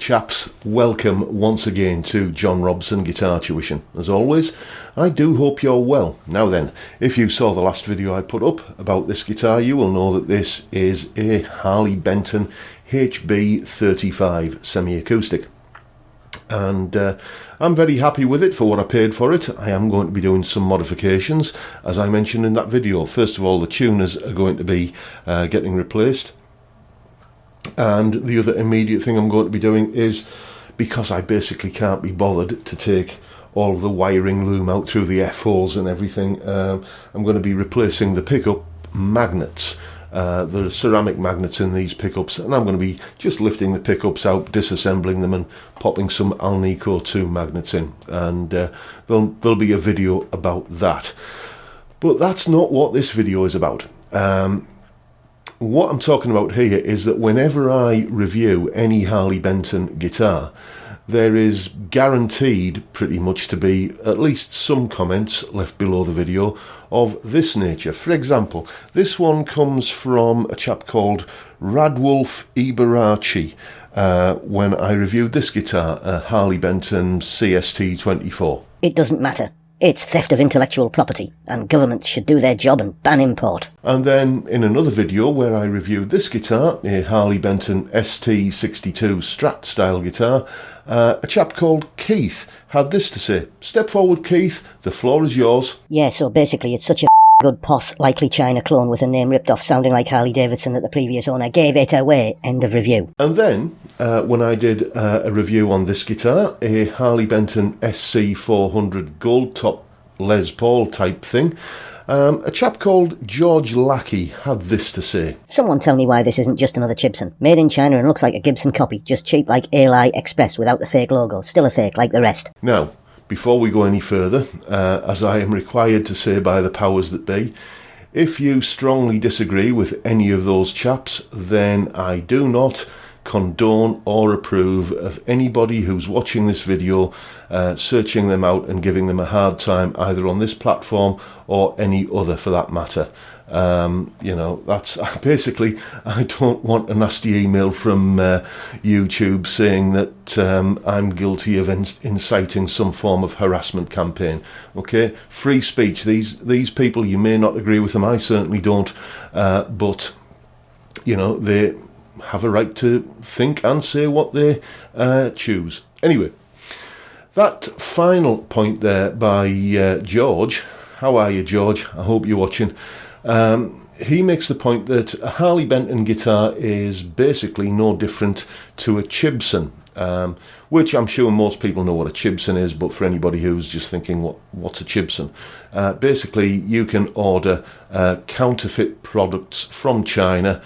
chaps, welcome once again to John Robson Guitar Tuition. As always, I do hope you're well. Now then, if you saw the last video I put up about this guitar, you will know that this is a Harley Benton HB35 semi-acoustic. And I'm very happy with it for what I paid for it. I am going to be doing some modifications, as I mentioned in that video. First of all, the tuners are going to be getting replaced. And the other immediate thing I'm going to be doing is, because I basically can't be bothered to take all of the wiring loom out through the F-holes and everything, I'm going to be replacing the pickup magnets. There are ceramic magnets in these pickups, and I'm going to be just lifting the pickups out, disassembling them and popping some Alnico 2 magnets in, and there'll be a video about that. But that's not what this video is about. What I'm talking about here is that whenever I review any Harley Benton guitar, there is guaranteed pretty much to be at least some comments left below the video of this nature. For example, this one comes from a chap called Radwolf Ibarachi when I reviewed this guitar, a Harley Benton CST24. It doesn't matter. It's theft of intellectual property, and governments should do their job and ban import. And then in another video where I reviewed this guitar, a Harley Benton ST62 Strat style guitar, a chap called Keith had this to say: "Step forward, Keith, the floor is yours." Yeah, so basically it's such a good poss, likely China clone with a name ripped off sounding like Harley Davidson that the previous owner gave it away. End of review. And then, when I did a review on this guitar, a Harley Benton SC400 gold top Les Paul type thing, a chap called George Lackey had this to say: "Someone tell me why this isn't just another Gibson. Made in China and looks like a Gibson copy, just cheap like Eli Express without the fake logo. Still a fake like the rest." Now, before we go any further, as I am required to say by the powers that be, if you strongly disagree with any of those chaps, then I do not condone or approve of anybody who's watching this video searching them out and giving them a hard time either on this platform or any other for that matter. You know, that's basically, I don't want a nasty email from YouTube saying that I'm guilty of inciting some form of harassment campaign. Okay, free speech. These people, you may not agree with them, I certainly don't, but you know, they have a right to think and say what they choose. Anyway, that final point there by George, how are you, George? I hope you're watching. He makes the point that a Harley Benton guitar is basically no different to a Gibson, which I'm sure most people know what a Gibson is, but for anybody who's just thinking, what's a Gibson? Basically, you can order counterfeit products from China.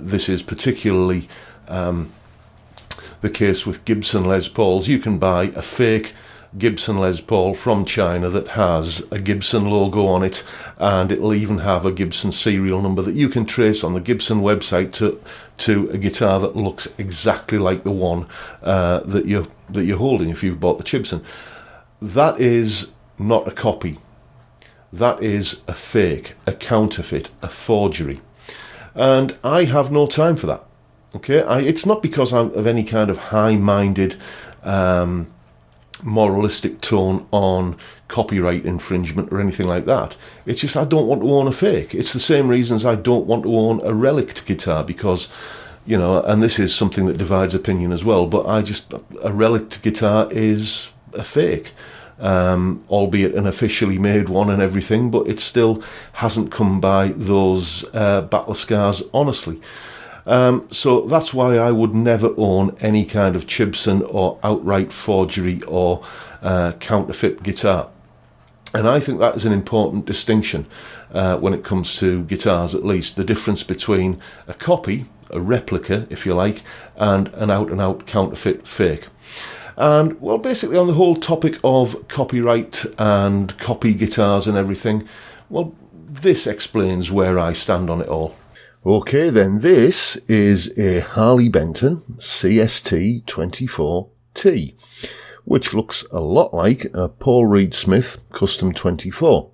This is particularly the case with Gibson Les Pauls. You can buy a fake Gibson Les Paul from China that has a Gibson logo on it, and it'll even have a Gibson serial number that you can trace on the Gibson website to a guitar that looks exactly like the one that you're holding if you've bought the Gibson. That is not a copy. That is a fake, a counterfeit, a forgery, and I have no time for that. Okay, it's not because I'm of any kind of high-minded moralistic tone on copyright infringement or anything like that. It's just I don't want to own a fake. It's the same reasons I don't want to own a relict guitar, because, you know, and this is something that divides opinion as well, but a relict guitar is a fake, albeit an officially made one and everything, but it still hasn't come by those battle scars honestly. So that's why I would never own any kind of Gibson or outright forgery or counterfeit guitar. And I think that is an important distinction when it comes to guitars, at least, the difference between a copy, a replica, if you like, and an out-and-out counterfeit fake. And, well, basically on the whole topic of copyright and copy guitars and everything, well, this explains where I stand on it all. Okay, then, this is a Harley Benton CST24T, which looks a lot like a Paul Reed Smith Custom 24.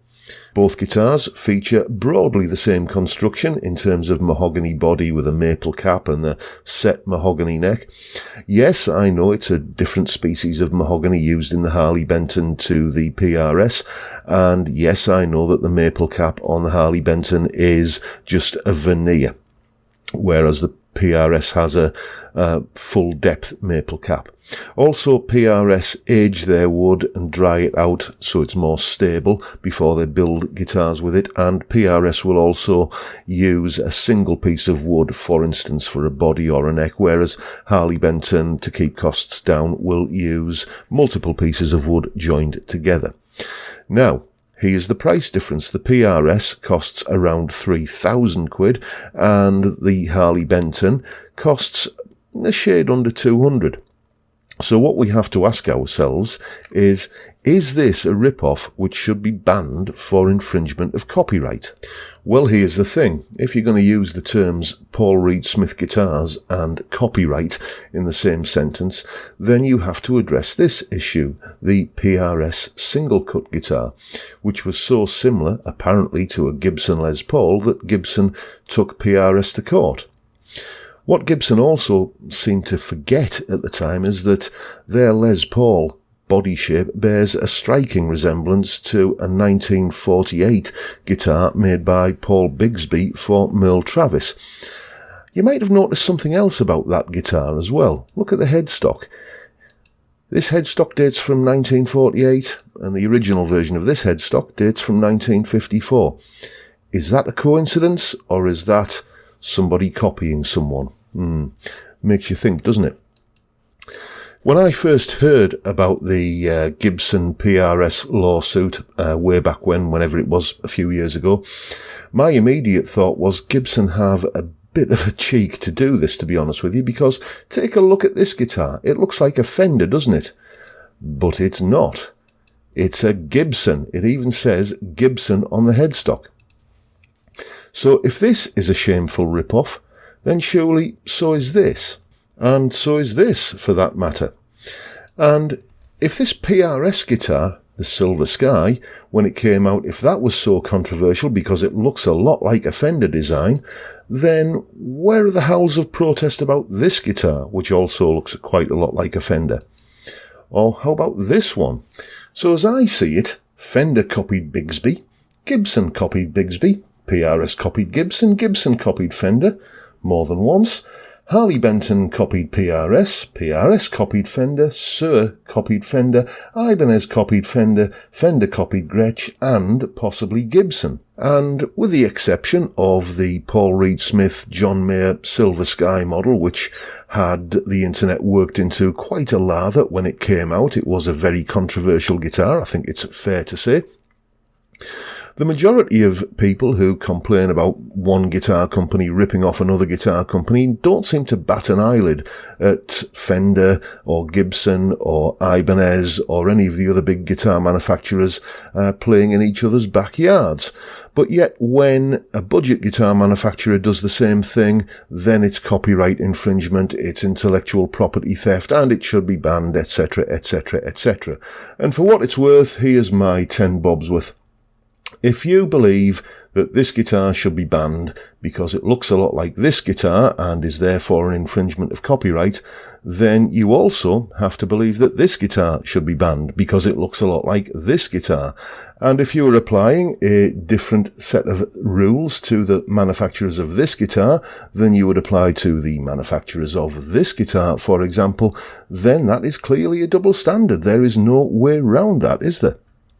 Both guitars feature broadly the same construction in terms of mahogany body with a maple cap and the set mahogany neck. Yes, I know it's a different species of mahogany used in the Harley Benton to the PRS, and yes, I know that the maple cap on the Harley Benton is just a veneer, whereas the PRS has a full depth maple cap. Also, PRS age their wood and dry it out so it's more stable before they build guitars with it, and PRS will also use a single piece of wood, for instance, for a body or a neck, whereas Harley Benton, to keep costs down, will use multiple pieces of wood joined together. Now, here's the price difference. The PRS costs around 3,000 quid and the Harley Benton costs a shade under 200. So what we have to ask ourselves is this a rip-off which should be banned for infringement of copyright? Well, here's the thing. If you're going to use the terms Paul Reed Smith guitars and copyright in the same sentence, then you have to address this issue, the PRS single-cut guitar, which was so similar, apparently, to a Gibson Les Paul that Gibson took PRS to court. What Gibson also seemed to forget at the time is that their Les Paul body shape bears a striking resemblance to a 1948 guitar made by Paul Bigsby for Merle Travis. You might have noticed something else about that guitar as well. Look at the headstock. This headstock dates from 1948, and the original version of this headstock dates from 1954. Is that a coincidence, or is that somebody copying someone? Makes you think, doesn't it? When I first heard about the Gibson PRS lawsuit way back whenever it was, a few years ago, my immediate thought was Gibson have a bit of a cheek to do this, to be honest with you, because take a look at this guitar. It looks like a Fender, doesn't it? But it's not. It's a Gibson. It even says Gibson on the headstock. So if this is a shameful rip-off, then surely so is this. And so is this, for that matter. And if this PRS guitar, the Silver Sky, when it came out, if that was so controversial because it looks a lot like a Fender design, then where are the howls of protest about this guitar, which also looks quite a lot like a Fender? Or how about this one? So as I see it, Fender copied Bigsby, Gibson copied Bigsby, PRS copied Gibson, Gibson copied Fender, more than once. Harley Benton copied PRS, PRS copied Fender, Suhr copied Fender, Ibanez copied Fender, Fender copied Gretsch, and possibly Gibson. And with the exception of the Paul Reed Smith John Mayer Silver Sky model, which had the internet worked into quite a lather when it came out, it was a very controversial guitar, I think it's fair to say. The majority of people who complain about one guitar company ripping off another guitar company don't seem to bat an eyelid at Fender or Gibson or Ibanez or any of the other big guitar manufacturers playing in each other's backyards. But yet when a budget guitar manufacturer does the same thing, then it's copyright infringement, it's intellectual property theft, and it should be banned, etc., etc., etc. And for what it's worth, here's my 10 bobs worth. If you believe that this guitar should be banned because it looks a lot like this guitar and is therefore an infringement of copyright, then you also have to believe that this guitar should be banned because it looks a lot like this guitar. And if you were applying a different set of rules to the manufacturers of this guitar than you would apply to the manufacturers of this guitar, for example, then that is clearly a double standard. There is no way around that, is there?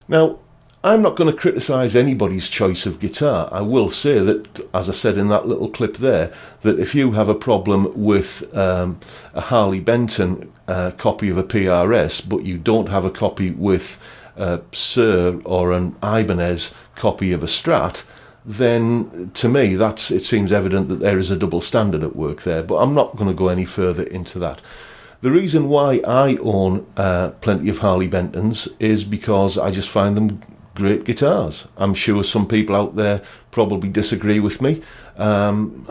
Now, I'm not going to criticise anybody's choice of guitar. I will say that, as I said in that little clip there, that if you have a problem with a Harley Benton copy of a PRS, but you don't have a copy with Suhr or an Ibanez copy of a Strat, then to me it seems evident that there is a double standard at work there. But I'm not going to go any further into that. The reason why I own plenty of Harley Bentons is because I just find them great guitars. I'm sure some people out there probably disagree with me. I'm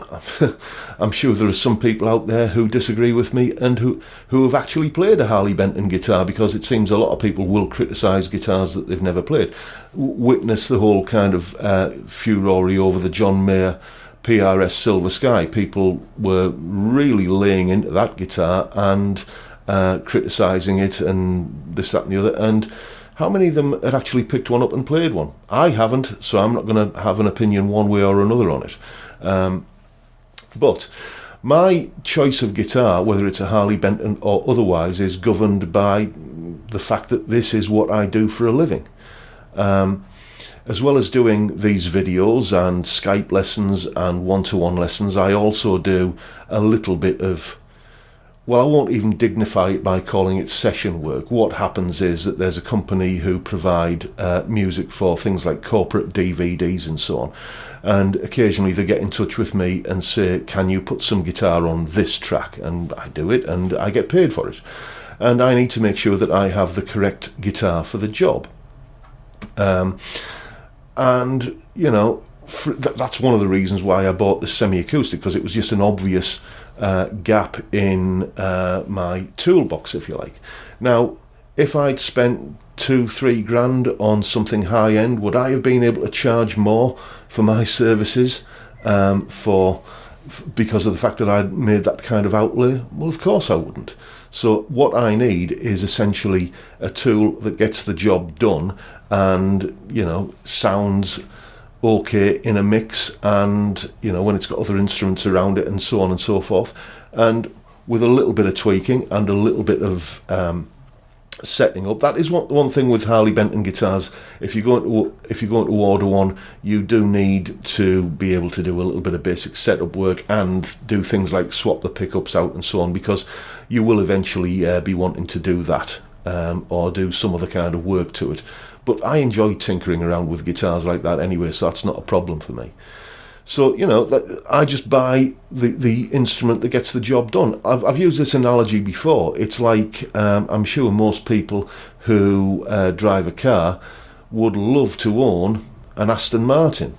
sure there are some people out there who disagree with me and who have actually played a Harley Benton guitar, because it seems a lot of people will criticise guitars that they've never played. Witness the whole kind of furore over the John Mayer PRS Silver Sky. People were really laying into that guitar and criticising it and this, that and the other. And how many of them had actually picked one up and played one? I haven't, so I'm not going to have an opinion one way or another on it. But my choice of guitar, whether it's a Harley Benton or otherwise, is governed by the fact that this is what I do for a living. As well as doing these videos and Skype lessons and one-to-one lessons, I also do a little bit of, well, I won't even dignify it by calling it session work. What happens is that there's a company who provide music for things like corporate DVDs and so on. And occasionally they get in touch with me and say, can you put some guitar on this track? And I do it, and I get paid for it. And I need to make sure that I have the correct guitar for the job. And, you know, that's one of the reasons why I bought the semi-acoustic, because it was just an obvious gap in my toolbox, if you like. Now, if I'd spent 2-3 grand on something high-end, would I have been able to charge more for my services because of the fact that I'd made that kind of outlay? Well, of course I wouldn't. So what I need is essentially a tool that gets the job done and, you know, sounds okay in a mix, and, you know, when it's got other instruments around it and so on and so forth, and with a little bit of tweaking and a little bit of setting up. That is one thing with Harley Benton guitars. If you're going to order one, you do need to be able to do a little bit of basic setup work and do things like swap the pickups out and so on, because you will eventually be wanting to do that or do some other kind of work to it. But I enjoy tinkering around with guitars like that anyway, so that's not a problem for me. So, you know, I just buy the instrument that gets the job done. I've used this analogy before. It's like, I'm sure most people who drive a car would love to own an Aston Martin.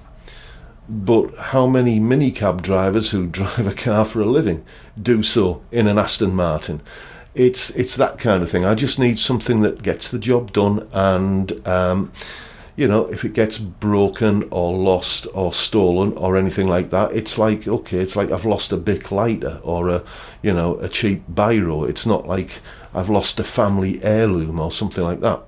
But how many minicab drivers who drive a car for a living do so in an Aston Martin? It's that kind of thing. I just need something that gets the job done, and you know, if it gets broken or lost or stolen or anything like that, it's like, okay, it's like I've lost a Bic lighter or a cheap biro. It's not like I've lost a family heirloom or something like that.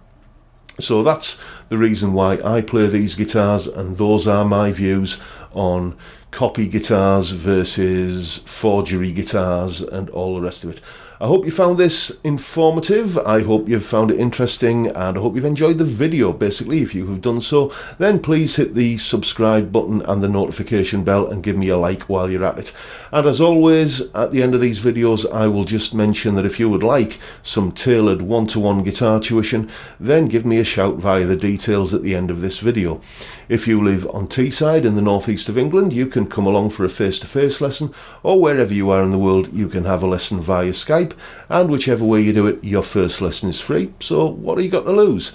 So that's the reason why I play these guitars, and those are my views on copy guitars versus forgery guitars and all the rest of it. I hope you found this informative. I hope you've found it interesting, and I hope you've enjoyed the video. Basically, if you have done so, then please hit the subscribe button and the notification bell and give me a like while you're at it. And as always, at the end of these videos, I will just mention that if you would like some tailored one-to-one guitar tuition, then give me a shout via the details at the end of this video. If you live on Teesside in the northeast of England, you can come along for a face-to-face lesson, or wherever you are in the world, you can have a lesson via Skype, and whichever way you do it, your first lesson is free, so what have you got to lose?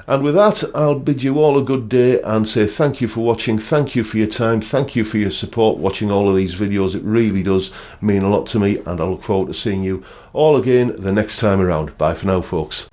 And with that, I'll bid you all a good day and say thank you for watching, thank you for your time, thank you for your support watching all of these videos. It really does mean a lot to me, and I look forward to seeing you all again the next time around. Bye for now, folks.